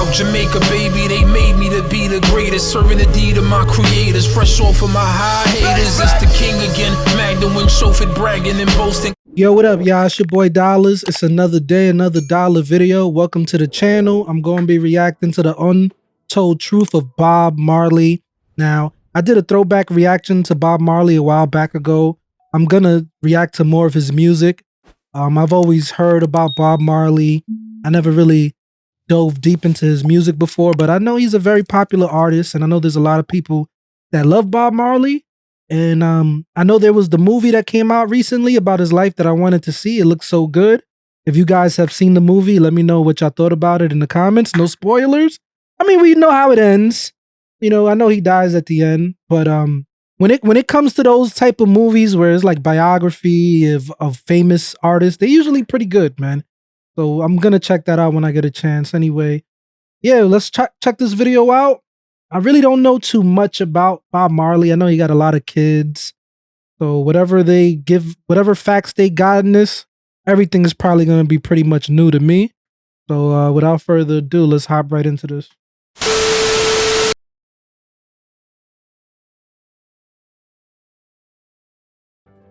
South Jamaica, baby, they made me to be the greatest. Serving the deed of my creators, fresh off of my high haters. It's the king again, Magdalene, chauffeured, bragging and boasting. Yo, what up, y'all? It's your boy Dollars. It's another day, another dollar video. Welcome to the channel. I'm going to be reacting to the untold truth of Bob Marley. Now, I did a throwback reaction to Bob Marley a while back ago. I'm going to react to more of his music. I've always heard about Bob Marley. I never really dove deep into his music before, but I know he's a very popular artist, and I know there's a lot of people that love Bob Marley. And I know there was the movie that came out recently about his life that I wanted to see. It looks so good. If you guys have seen the movie, let me know what y'all thought about it in the comments. No spoilers. I mean, we know how it ends. You know, I know he dies at the end, but when it comes to those type of movies where it's like biography of famous artists, they're usually pretty good, man. So I'm gonna check that out when I get a chance. Anyway, yeah, let's check this video out. I really don't know too much about Bob Marley. I know he got a lot of kids, so whatever facts they got in this, everything is probably gonna be pretty much new to me. So without further ado, let's hop right into this.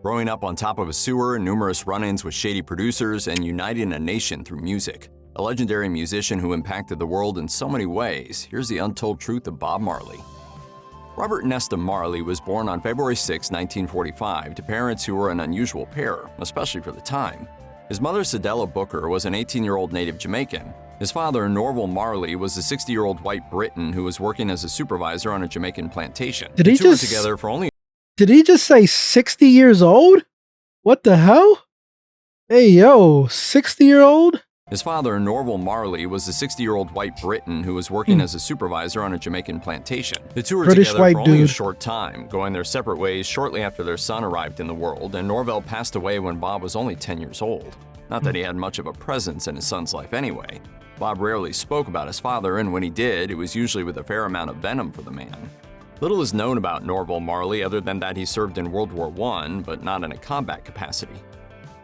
Growing up on top of a sewer, numerous run-ins with shady producers, and uniting a nation through music. A legendary musician who impacted the world in so many ways, here's the untold truth of Bob Marley. Robert and Nesta Marley was born on February 6, 1945, to parents who were an unusual pair, especially for the time. His mother, Cedella Booker, was an 18-year-old native Jamaican. His father, Norville Marley, was a 60-year-old white Briton who was working as a supervisor on a Jamaican plantation. Did he just together for only Did he just say 60 years old? What the hell? Hey, yo, 60-year-old? His father, Norville Marley, was a 60-year-old white Briton who was working as a supervisor on a Jamaican plantation. The two were British together white for only a dude. short time, going their separate ways shortly after their son arrived in the world, and Norville passed away when Bob was only 10 years old. Not that he had much of a presence in his son's life anyway. Bob rarely spoke about his father, and when he did, it was usually with a fair amount of venom for the man. Little is known about Norville Marley other than that he served in World War I, but not in a combat capacity.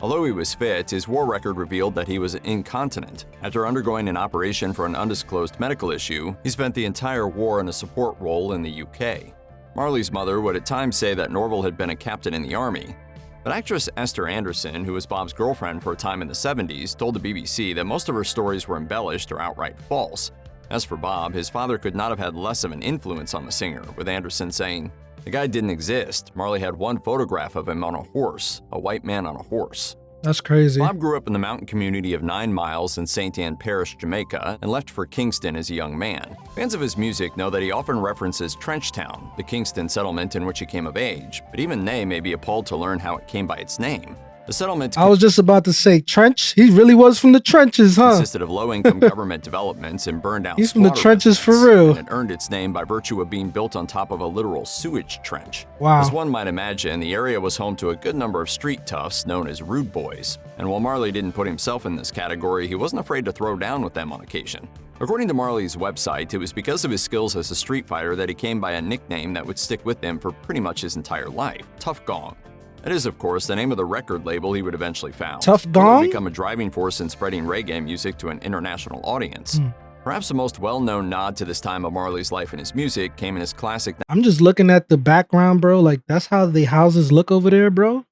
Although he was fit, his war record revealed that he was incontinent. After undergoing an operation for an undisclosed medical issue, he spent the entire war in a support role in the UK. Marley's mother would at times say that Norville had been a captain in the army, but actress Esther Anderson, who was Bob's girlfriend for a time in the 70s, told the BBC that most of her stories were embellished or outright false. As for Bob, his father could not have had less of an influence on the singer, with Anderson saying, "The guy didn't exist. Marley had one photograph of him on a horse, a white man on a horse." That's crazy. Bob grew up in the mountain community of 9 Miles in St. Ann Parish, Jamaica, and left for Kingston as a young man. Fans of his music know that he often references Trenchtown, the Kingston settlement in which he came of age, but even they may be appalled to learn how it came by its name. The settlement I was just about to say trench. He really was from the trenches, huh? Consisted of low-income government developments and burned-out. He's from the trenches for real. And it earned its name by virtue of being built on top of a literal sewage trench. Wow. As one might imagine, the area was home to a good number of street toughs known as rude boys. And while Marley didn't put himself in this category, he wasn't afraid to throw down with them on occasion. According to Marley's website, it was because of his skills as a street fighter that he came by a nickname that would stick with him for pretty much his entire life, Tough Gong. That is, of course, the name of the record label he would eventually found. Tough Gong? It would become a driving force in spreading reggae music to an international audience. Perhaps the most well-known nod to this time of Marley's life and his music came in his classic... I'm just looking at the background, bro. Like, that's how the houses look over there, bro.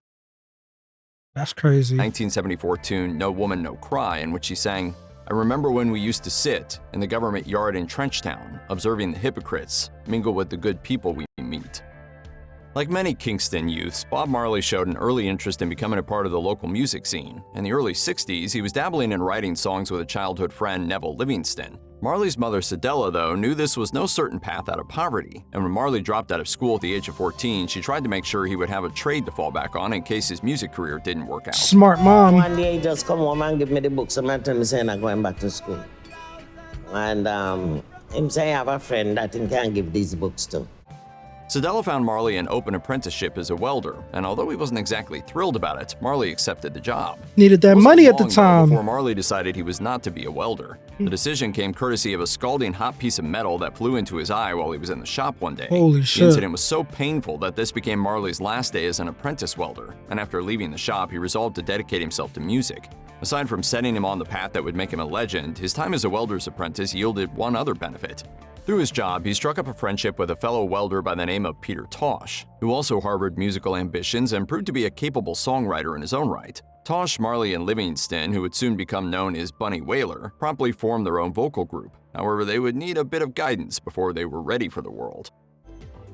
That's crazy. 1974 tune, No Woman, No Cry, in which he sang, "I remember when we used to sit in the government yard in Trenchtown, observing the hypocrites mingle with the good people we meet." Like many Kingston youths, Bob Marley showed an early interest in becoming a part of the local music scene. In the early 60s, he was dabbling in writing songs with a childhood friend, Neville Livingston. Marley's mother, Cedella, though, knew this was no certain path out of poverty, and when Marley dropped out of school at the age of 14, she tried to make sure he would have a trade to fall back on in case his music career didn't work out. Smart mom. One day he just come home and give me the books and tell me saying I'm going back to school. And him say I have a friend that he can give these books to. Cedella found Marley an open apprenticeship as a welder, and although he wasn't exactly thrilled about it, Marley accepted the job. Needed that money at the time. Before Marley decided he was not to be a welder. The decision came courtesy of a scalding hot piece of metal that flew into his eye while he was in the shop one day. Holy shit. The incident was so painful that this became Marley's last day as an apprentice welder, and after leaving the shop, he resolved to dedicate himself to music. Aside from setting him on the path that would make him a legend, his time as a welder's apprentice yielded one other benefit. Through his job, he struck up a friendship with a fellow welder by the name of Peter Tosh, who also harbored musical ambitions and proved to be a capable songwriter in his own right. Tosh, Marley, and Livingston, who would soon become known as Bunny Wailer, promptly formed their own vocal group. However, they would need a bit of guidance before they were ready for the world.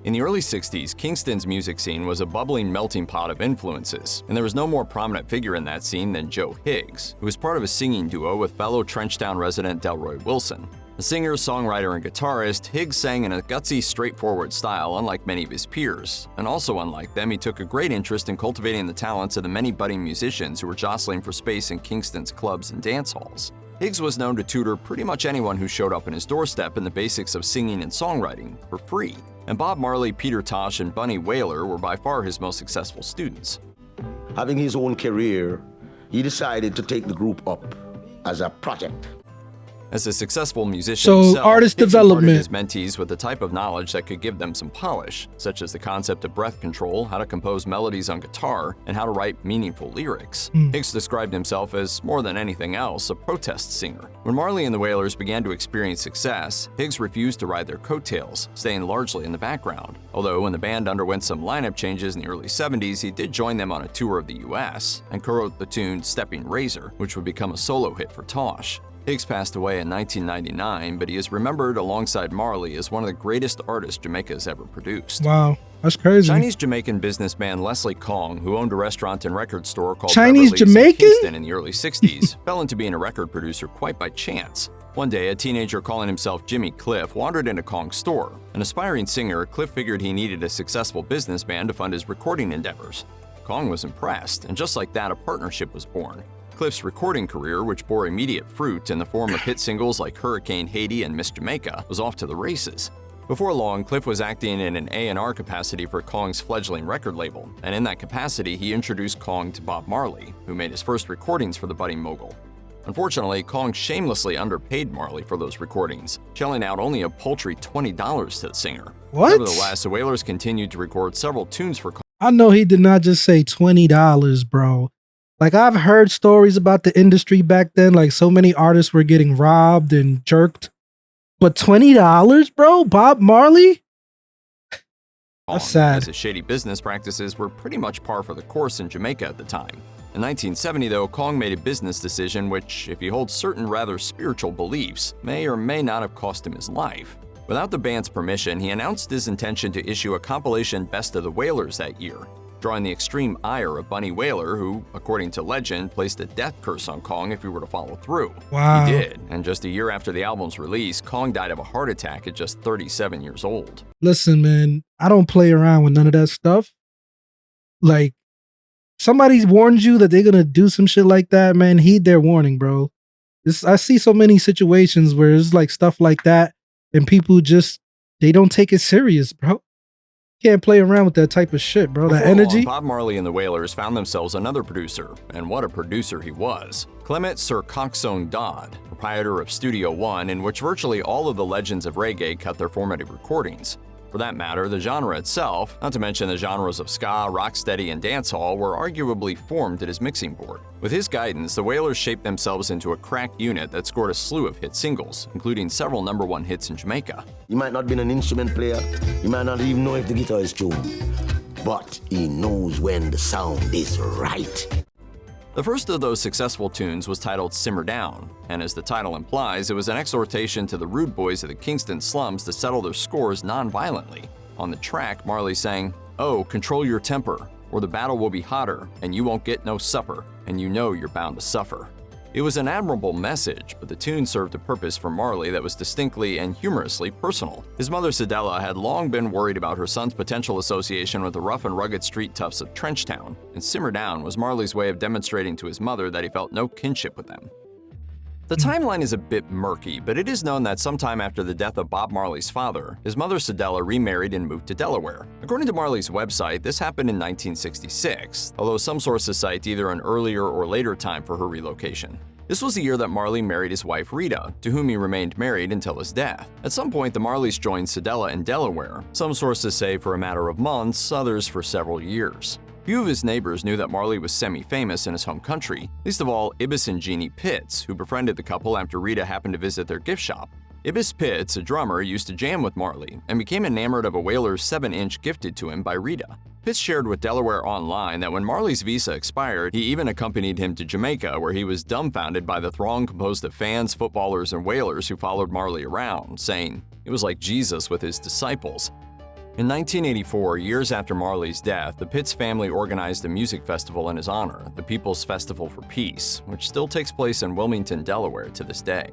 In the early 60s, Kingston's music scene was a bubbling melting pot of influences, and there was no more prominent figure in that scene than Joe Higgs, who was part of a singing duo with fellow Trenchtown resident Delroy Wilson. A singer, songwriter, and guitarist, Higgs sang in a gutsy, straightforward style unlike many of his peers, and also unlike them, he took a great interest in cultivating the talents of the many budding musicians who were jostling for space in Kingston's clubs and dance halls. Higgs was known to tutor pretty much anyone who showed up in his doorstep in the basics of singing and songwriting for free, and Bob Marley, Peter Tosh, and Bunny Wailer were by far his most successful students. Having his own career, he decided to take the group up as a project. As a successful musician So, himself, artist Hicks imparted development. his mentees with the type of knowledge that could give them some polish, such as the concept of breath control, how to compose melodies on guitar, and how to write meaningful lyrics. Hicks described himself as, more than anything else, a protest singer. When Marley and the Wailers began to experience success, Hicks refused to ride their coattails, staying largely in the background. Although when the band underwent some lineup changes in the early 70s, he did join them on a tour of the US, and co-wrote the tune Stepping Razor, which would become a solo hit for Tosh. Hicks passed away in 1999, but he is remembered alongside Marley as one of the greatest artists Jamaica has ever produced. Wow, that's crazy. Chinese-Jamaican businessman Leslie Kong, who owned a restaurant and record store called Chinese Beverly's in Jamaican? Kingston in the early 60s, fell into being a record producer quite by chance. One day, a teenager calling himself Jimmy Cliff wandered into Kong's store. An aspiring singer, Cliff figured he needed a successful businessman to fund his recording endeavors. Kong was impressed, and just like that, a partnership was born. Cliff's recording career, which bore immediate fruit in the form of hit singles like Hurricane Haiti and Miss Jamaica, was off to the races. Before long, Cliff was acting in an A&R capacity for Kong's fledgling record label, and in that capacity, he introduced Kong to Bob Marley, who made his first recordings for the budding mogul. Unfortunately, Kong shamelessly underpaid Marley for those recordings, shelling out only a paltry $20 to the singer. What? Nevertheless, the Wailers continued to record several tunes for Kong. I know he did not just say $20, bro. Like, I've heard stories about the industry back then, like so many artists were getting robbed and jerked. But $20, bro? Bob Marley? That's sad. As his shady business practices were pretty much par for the course in Jamaica at the time. In 1970, though, Kong made a business decision which, if he holds certain rather spiritual beliefs, may or may not have cost him his life. Without the band's permission, he announced his intention to issue a compilation Best of the Wailers that year, drawing the extreme ire of Bunny Wailer, who, according to legend, placed a death curse on Kong if he were to follow through. Wow. He did, and just a year after the album's release, Kong died of a heart attack at just 37 years old. Listen, man, I don't play around with none of that stuff. Like, somebody warns you that they're gonna do some shit like that, man, heed their warning, bro. I see so many situations where it's like stuff like that, and people just, they don't take it serious, bro. Can't play around with that type of shit, bro. That Before energy. long, Bob Marley and the Wailers found themselves another producer, and what a producer he was. Clement Dodd, proprietor of Studio One, in which virtually all of the legends of reggae cut their formative recordings. For that matter, the genre itself, not to mention the genres of ska, rocksteady, and dancehall, were arguably formed at his mixing board. With his guidance, the Wailers shaped themselves into a crack unit that scored a slew of hit singles, including several #1 hits in Jamaica. He might not be an instrument player, he might not even know if the guitar is tuned, but he knows when the sound is right. The first of those successful tunes was titled Simmer Down, and as the title implies, it was an exhortation to the rude boys of the Kingston slums to settle their scores non-violently. On the track, Marley sang, "Oh, control your temper, or the battle will be hotter, and you won't get no supper, and you know you're bound to suffer." It was an admirable message, but the tune served a purpose for Marley that was distinctly and humorously personal. His mother, Cedella, had long been worried about her son's potential association with the rough and rugged street toughs of Trenchtown, and Simmer Down was Marley's way of demonstrating to his mother that he felt no kinship with them. The timeline is a bit murky, but it is known that sometime after the death of Bob Marley's father, his mother Cedella remarried and moved to Delaware. According to Marley's website, this happened in 1966, although some sources cite either an earlier or later time for her relocation. This was the year that Marley married his wife Rita, to whom he remained married until his death. At some point, the Marleys joined Cedella in Delaware. Some sources say for a matter of months, others for several years. Few of his neighbors knew that Marley was semi-famous in his home country, least of all Ibis and Jeannie Pitts, who befriended the couple after Rita happened to visit their gift shop. Ibis Pitts, a drummer, used to jam with Marley and became enamored of a Wailers 7-inch gifted to him by Rita. Pitts shared with Delaware Online that when Marley's visa expired, he even accompanied him to Jamaica, where he was dumbfounded by the throng composed of fans, footballers, and Wailers who followed Marley around, saying, "It was like Jesus with his disciples." In 1984, years after Marley's death, the Pitts family organized a music festival in his honor, the People's Festival for Peace, which still takes place in Wilmington, Delaware to this day.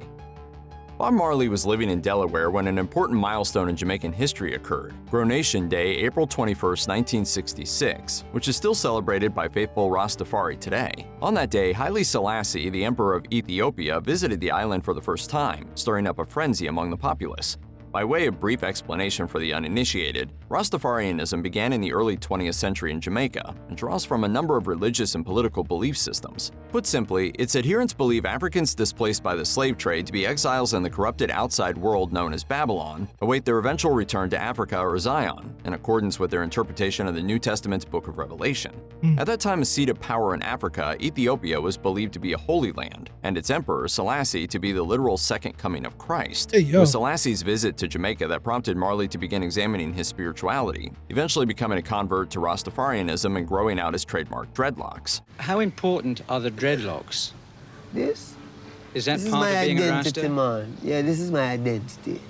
Bob Marley was living in Delaware when an important milestone in Jamaican history occurred, Coronation Day, April 21, 1966, which is still celebrated by faithful Rastafari today. On that day, Haile Selassie, the Emperor of Ethiopia, visited the island for the first time, stirring up a frenzy among the populace. By way of brief explanation for the uninitiated, Rastafarianism began in the early 20th century in Jamaica and draws from a number of religious and political belief systems. Put simply, its adherents believe Africans displaced by the slave trade to be exiles in the corrupted outside world known as Babylon await their eventual return to Africa or Zion, in accordance with their interpretation of the New Testament's Book of Revelation. At that time a seat of power in Africa, Ethiopia was believed to be a holy land, and its emperor, Selassie, to be the literal second coming of Christ. It was Selassie's visit to Jamaica that prompted Marley to begin examining his spirituality, eventually becoming a convert to Rastafarianism and growing out his trademark dreadlocks. How important are the dreadlocks? This? Is that This is part my of being a identity, Rasta? man. Yeah, this is my identity.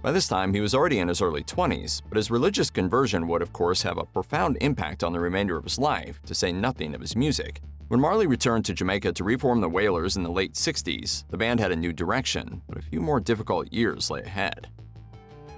By this time, he was already in his early 20s, but his religious conversion would, of course, have a profound impact on the remainder of his life, to say nothing of his music. When Marley returned to Jamaica to reform the Wailers in the late 60s, the band had a new direction, but a few more difficult years lay ahead.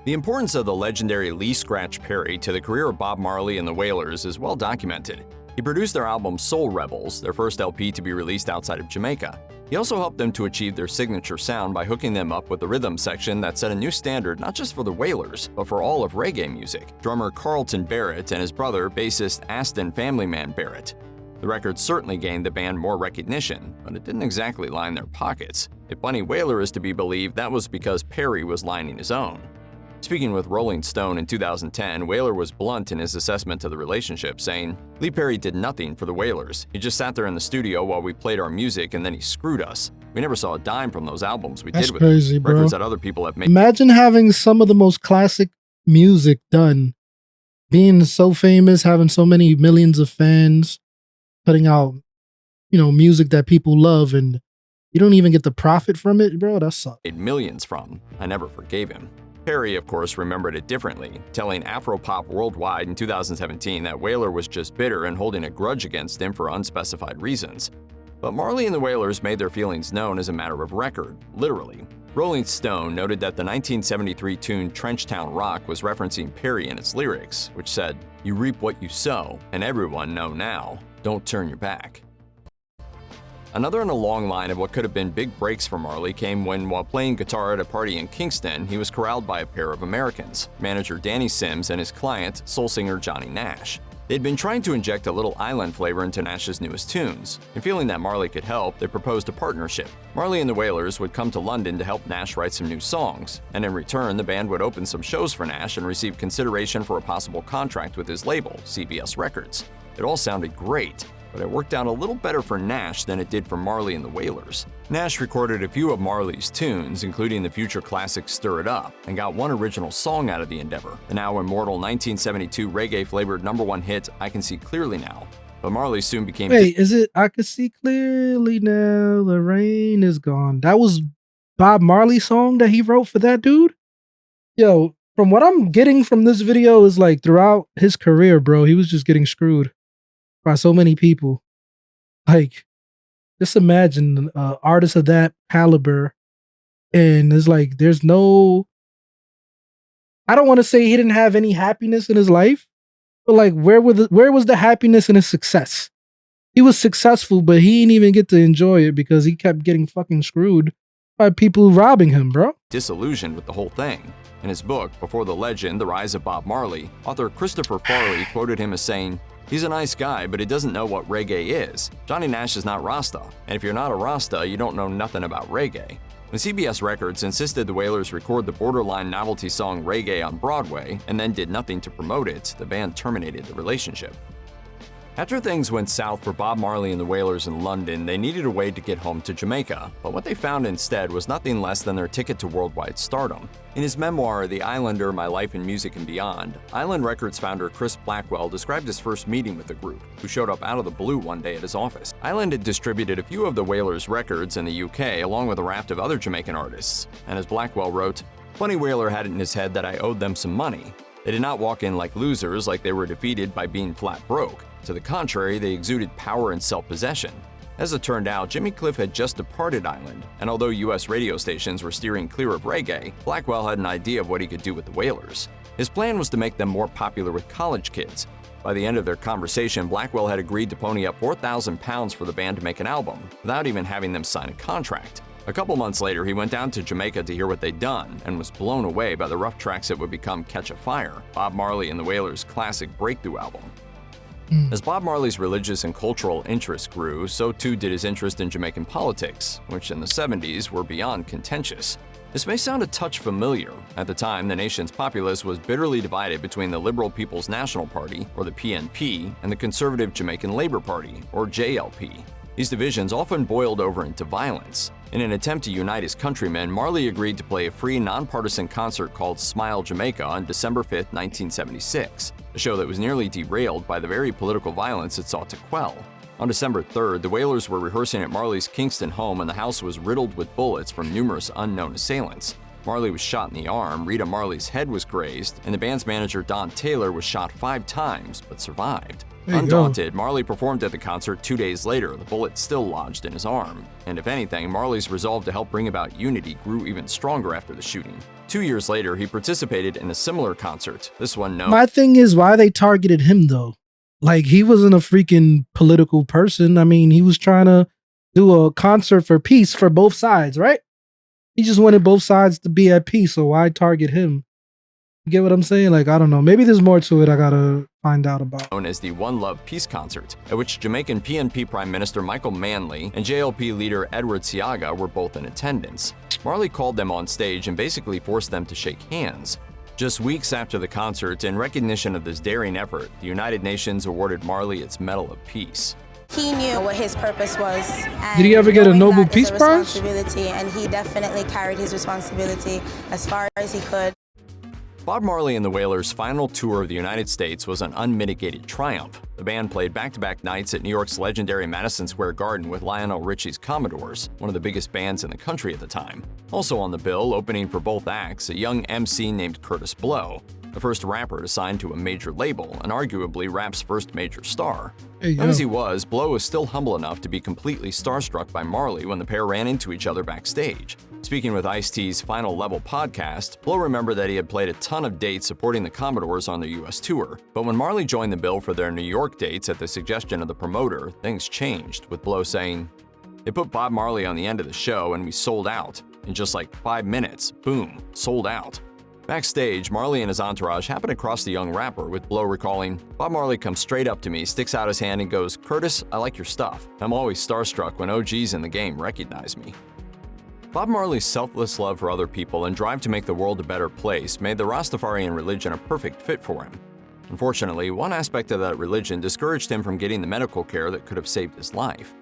The importance of the legendary Lee Scratch Perry to the career of Bob Marley and the Wailers is well documented. He produced their album Soul Rebels, their first LP to be released outside of Jamaica. He also helped them to achieve their signature sound by hooking them up with the rhythm section that set a new standard not just for the Wailers, but for all of reggae music, drummer Carlton Barrett and his brother, bassist Aston Family Man Barrett. The record certainly gained the band more recognition, but it didn't exactly line their pockets. If Bunny Wailer is to be believed, that was because Perry was lining his own. Speaking with Rolling Stone in 2010, Wailer was blunt in his assessment of the relationship, saying, "Lee Perry did nothing for the Wailers. He just sat there in the studio while we played our music and then he screwed us. We never saw a dime from those albums we did with crazy, him. bro. Records that other people have made." Imagine having some of the most classic music done, being so famous, having so many millions of fans, putting out, music that people love, and you don't even get the profit from it, bro. That sucks. Made millions from. I never forgave him. Perry, of course, remembered it differently, telling Afropop Worldwide in 2017 that Wailer was just bitter and holding a grudge against him for unspecified reasons. But Marley and the Wailers made their feelings known as a matter of record, literally. Rolling Stone noted that the 1973 tune Trenchtown Rock was referencing Perry in its lyrics, which said, "You reap what you sow, and everyone know now. Don't turn your back." Another in a long line of what could have been big breaks for Marley came when, while playing guitar at a party in Kingston, he was corralled by a pair of Americans, manager Danny Sims and his client, soul singer Johnny Nash. They'd been trying to inject a little island flavor into Nash's newest tunes, and feeling that Marley could help, they proposed a partnership. Marley and the Wailers would come to London to help Nash write some new songs, and in return, the band would open some shows for Nash and receive consideration for a possible contract with his label, CBS Records. It all sounded great, but it worked out a little better for Nash than it did for Marley and the Wailers. Nash recorded a few of Marley's tunes, including the future classic Stir It Up, and got one original song out of the endeavor, the now immortal 1972 reggae-flavored #1 hit, I Can See Clearly Now. But Marley soon became— Wait, is it I Can See Clearly Now, the Rain Is Gone? That was Bob Marley's song that he wrote for that dude? Yo, from what I'm getting from this video is like throughout his career, bro, he was just getting screwed by so many people. Like, just imagine an artist of that caliber, and it's like there's no— I don't want to say he didn't have any happiness in his life, but like where was the happiness in his success? He was successful, but he didn't even get to enjoy it because he kept getting fucking screwed by people robbing him, bro. Disillusioned with the whole thing. In his book, Before the Legend, The Rise of Bob Marley, author Christopher Farley quoted him as saying, "He's a nice guy, but he doesn't know what reggae is. Johnny Nash is not Rasta, and if you're not a Rasta, you don't know nothing about reggae." When CBS Records insisted the Wailers record the borderline novelty song Reggae on Broadway, and then did nothing to promote it, the band terminated the relationship. After things went south for Bob Marley and the Wailers in London, they needed a way to get home to Jamaica, but what they found instead was nothing less than their ticket to worldwide stardom. In his memoir, The Islander, My Life in Music and Beyond, Island Records founder Chris Blackwell described his first meeting with the group, who showed up out of the blue one day at his office. Island had distributed a few of the Wailers' records in the UK, along with a raft of other Jamaican artists, and as Blackwell wrote, "Funny Wailer had it in his head that I owed them some money. They did not walk in like losers, like they were defeated by being flat broke. To the contrary, they exuded power and self-possession." As it turned out, Jimmy Cliff had just departed Island, and although US radio stations were steering clear of reggae, Blackwell had an idea of what he could do with the Wailers. His plan was to make them more popular with college kids. By the end of their conversation, Blackwell had agreed to pony up £4,000 for the band to make an album, without even having them sign a contract. A couple months later, he went down to Jamaica to hear what they'd done, and was blown away by the rough tracks that would become Catch a Fire, Bob Marley and the Wailers' classic breakthrough album. As Bob Marley's religious and cultural interest grew, so too did his interest in Jamaican politics, which in the 70s were beyond contentious. This may sound a touch familiar. At the time, the nation's populace was bitterly divided between the Liberal People's National Party, or the PNP, and the Conservative Jamaican Labour Party, or JLP. These divisions often boiled over into violence. In an attempt to unite his countrymen, Marley agreed to play a free, nonpartisan concert called Smile Jamaica on December 5, 1976, a show that was nearly derailed by the very political violence it sought to quell. On December 3rd, the Wailers were rehearsing at Marley's Kingston home, and the house was riddled with bullets from numerous unknown assailants. Marley was shot in the arm, Rita Marley's head was grazed, and the band's manager Don Taylor was shot 5 times but survived. Undaunted, Marley performed at the concert 2 days later, the bullet still lodged in his arm. And if anything, Marley's resolve to help bring about unity grew even stronger after the shooting. 2 years later, he participated in a similar concert, this one known— My thing is, why they targeted him though? Like, he wasn't a freaking political person. I mean, he was trying to do a concert for peace for both sides, right? He just wanted both sides to be at peace, so why target him? You get what I'm saying? Like, I don't know. Maybe there's more to it I gotta find out about. Known as the One Love Peace Concert, at which Jamaican PNP Prime Minister Michael Manley and JLP leader Edward Seaga were both in attendance. Marley called them on stage and basically forced them to shake hands. Just weeks after the concert, in recognition of this daring effort, the United Nations awarded Marley its Medal of Peace. He knew what his purpose was. Did he ever get a Nobel Peace Prize? And he definitely carried his responsibility as far as he could. Bob Marley and the Wailers' final tour of the United States was an unmitigated triumph. The band played back-to-back nights at New York's legendary Madison Square Garden with Lionel Richie's Commodores, one of the biggest bands in the country at the time. Also on the bill, opening for both acts, a young MC named Curtis Blow, the first rapper to sign to a major label, and arguably rap's first major star. Young as he was, Blow was still humble enough to be completely starstruck by Marley when the pair ran into each other backstage. Speaking with Ice-T's Final Level podcast, Blow remembered that he had played a ton of dates supporting the Commodores on their US tour, but when Marley joined the bill for their New York dates at the suggestion of the promoter, things changed, with Blow saying, "They put Bob Marley on the end of the show and we sold out. In just like 5 minutes, boom, sold out." Backstage, Marley and his entourage happened across the young rapper, with Blow recalling, "Bob Marley comes straight up to me, sticks out his hand and goes, 'Curtis, I like your stuff. I'm always starstruck when OGs in the game recognize me.'" Bob Marley's selfless love for other people and drive to make the world a better place made the Rastafarian religion a perfect fit for him. Unfortunately, one aspect of that religion discouraged him from getting the medical care that could have saved his life.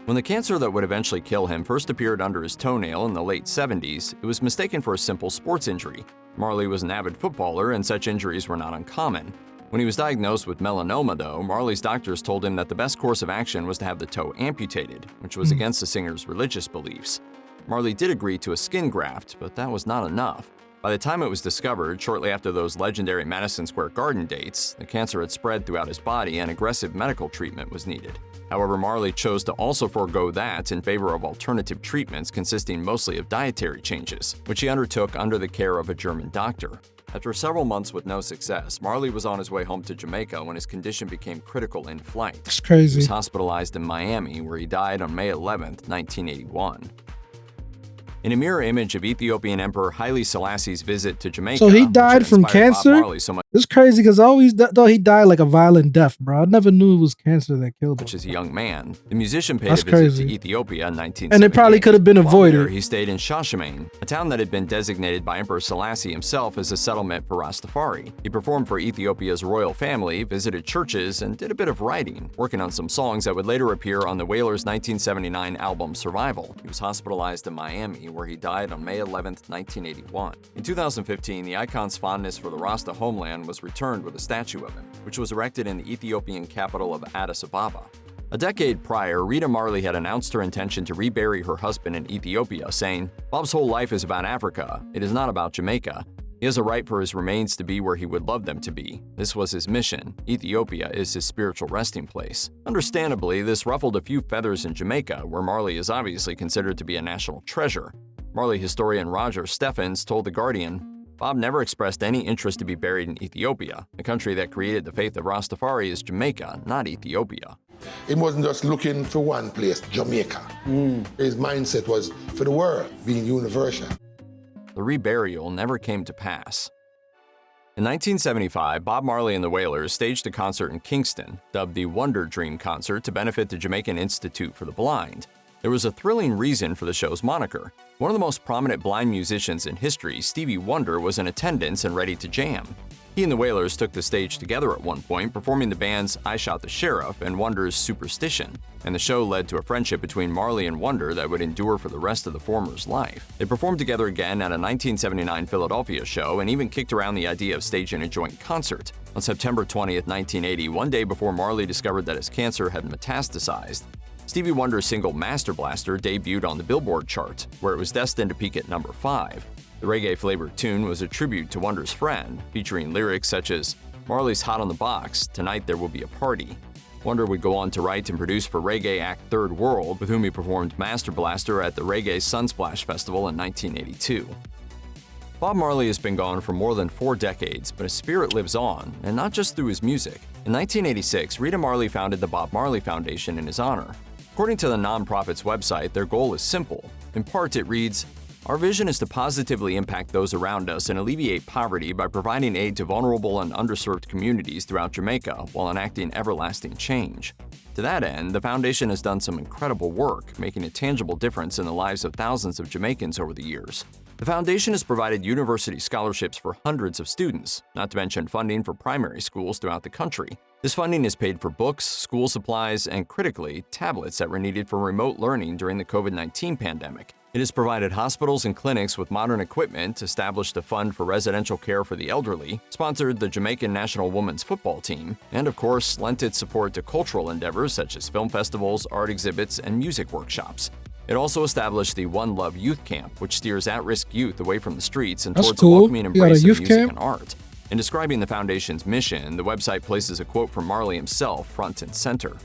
When the cancer that would eventually kill him first appeared under his toenail in the late 70s, it was mistaken for a simple sports injury. Marley was an avid footballer, and such injuries were not uncommon. When he was diagnosed with melanoma, though, Marley's doctors told him that the best course of action was to have the toe amputated, which was against the singer's religious beliefs. Marley did agree to a skin graft, but that was not enough. By the time it was discovered, shortly after those legendary Madison Square Garden dates, the cancer had spread throughout his body and aggressive medical treatment was needed. However, Marley chose to also forego that in favor of alternative treatments consisting mostly of dietary changes, which he undertook under the care of a German doctor. After several months with no success, Marley was on his way home to Jamaica when his condition became critical in flight. It's crazy. He was hospitalized in Miami, where he died on May 11, 1981. In a mirror image of Ethiopian Emperor Haile Selassie's visit to Jamaica, so he died from cancer? Bob Marley so much It's crazy because I always thought he died like a violent death, bro. I never knew it was cancer that killed him. Which is a young man. The musician paid That's a visit crazy. to Ethiopia in 1978. And it probably could have been While avoided. there, he stayed in Shashamane, a town that had been designated by Emperor Selassie himself as a settlement for Rastafari. He performed for Ethiopia's royal family, visited churches, and did a bit of writing, working on some songs that would later appear on the Wailers' 1979 album Survival. He was hospitalized in Miami, where he died on May 11, 1981. In 2015, the icon's fondness for the Rasta homeland was returned with a statue of him, which was erected in the Ethiopian capital of Addis Ababa. A decade prior, Rita Marley had announced her intention to rebury her husband in Ethiopia, saying, "Bob's whole life is about Africa. It is not about Jamaica. He has a right for his remains to be where he would love them to be. This was his mission. Ethiopia is his spiritual resting place." Understandably, this ruffled a few feathers in Jamaica, where Marley is obviously considered to be a national treasure. Marley historian Roger Steffens told The Guardian, "Bob never expressed any interest to be buried in Ethiopia. The country that created the faith of Rastafari is Jamaica, not Ethiopia." He wasn't just looking for one place, Jamaica. His mindset was for the world, being universal. The reburial never came to pass. In 1975, Bob Marley and the Wailers staged a concert in Kingston, dubbed the Wonder Dream Concert, to benefit the Jamaican Institute for the Blind. There was a thrilling reason for the show's moniker. One of the most prominent blind musicians in history, Stevie Wonder, was in attendance and ready to jam. He and the Wailers took the stage together at one point, performing the band's I Shot the Sheriff and Wonder's Superstition, and the show led to a friendship between Marley and Wonder that would endure for the rest of the former's life. They performed together again at a 1979 Philadelphia show and even kicked around the idea of staging a joint concert. On September 20th, 1980, one day before Marley discovered that his cancer had metastasized, Stevie Wonder's single Master Blaster debuted on the Billboard chart, where it was destined to peak at number 5. The reggae-flavored tune was a tribute to Wonder's friend, featuring lyrics such as, "Marley's hot on the box, tonight there will be a party." Wonder would go on to write and produce for reggae act Third World, with whom he performed Master Blaster at the Reggae Sunsplash Festival in 1982. Bob Marley has been gone for more than 4 decades, but his spirit lives on, and not just through his music. In 1986, Rita Marley founded the Bob Marley Foundation in his honor. According to the nonprofit's website, their goal is simple. In part, it reads, "Our vision is to positively impact those around us and alleviate poverty by providing aid to vulnerable and underserved communities throughout Jamaica while enacting everlasting change." To that end, the foundation has done some incredible work, making a tangible difference in the lives of thousands of Jamaicans over the years. The foundation has provided university scholarships for hundreds of students, not to mention funding for primary schools throughout the country. This funding has paid for books, school supplies, and critically, tablets that were needed for remote learning during the COVID-19 pandemic. It has provided hospitals and clinics with modern equipment, established a fund for residential care for the elderly, sponsored the Jamaican national women's football team, and of course, lent its support to cultural endeavors such as film festivals, art exhibits, and music workshops. It also established the One Love Youth Camp, which steers at-risk youth away from the streets and towards a welcoming embrace of music and art. In describing the foundation's mission, the website places a quote from Marley himself front and center.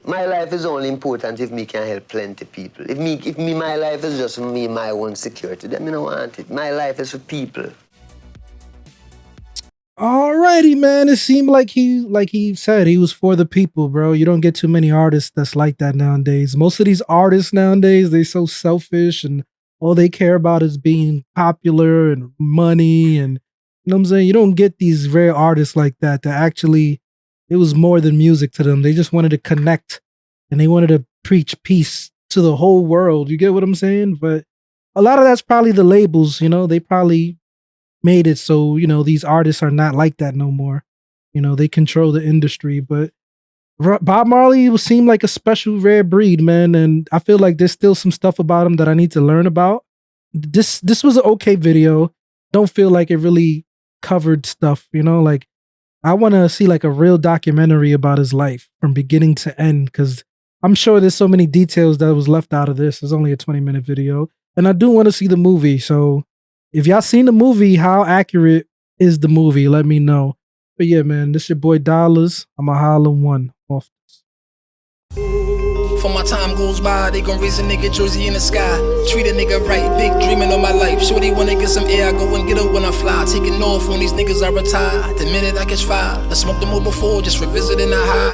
My life is only important if me can help plenty people. If my life is just for me, my own security, then me don't want it. My life is for people. Alrighty, man. It seemed like he said he was for the people, bro. You don't get too many artists that's like that nowadays. Most of these artists nowadays, they so selfish and all they care about is being popular and money, and you know what I'm saying? You don't get these rare artists like that actually, it was more than music to them. They just wanted to connect and they wanted to preach peace to the whole world. You get what I'm saying? But a lot of that's probably the labels, you know, they probably made it so, you know, these artists are not like that no more. You know, they control the industry. But Bob Marley seemed like a special rare breed, man. And I feel like there's still some stuff about him that I need to learn about. This was an okay video. Don't feel like it really covered stuff, you know, like I want to see like a real documentary about his life from beginning to end, because I'm sure there's so many details that was left out of this. It's only a 20-minute video. And I do want to see the movie. So if y'all seen the movie, how accurate is the movie? Let me know. But yeah, man, this your boy Dollars. I'm a holla one off this. For my time goes by, they gon' raise a nigga jersey in the sky. Treat a nigga right, big dreaming on my life. Shorty wanna get some air, I go and get her when I fly. Taking off on these niggas, I retire. The minute I catch fire, I smoked them all before, just revisiting the high.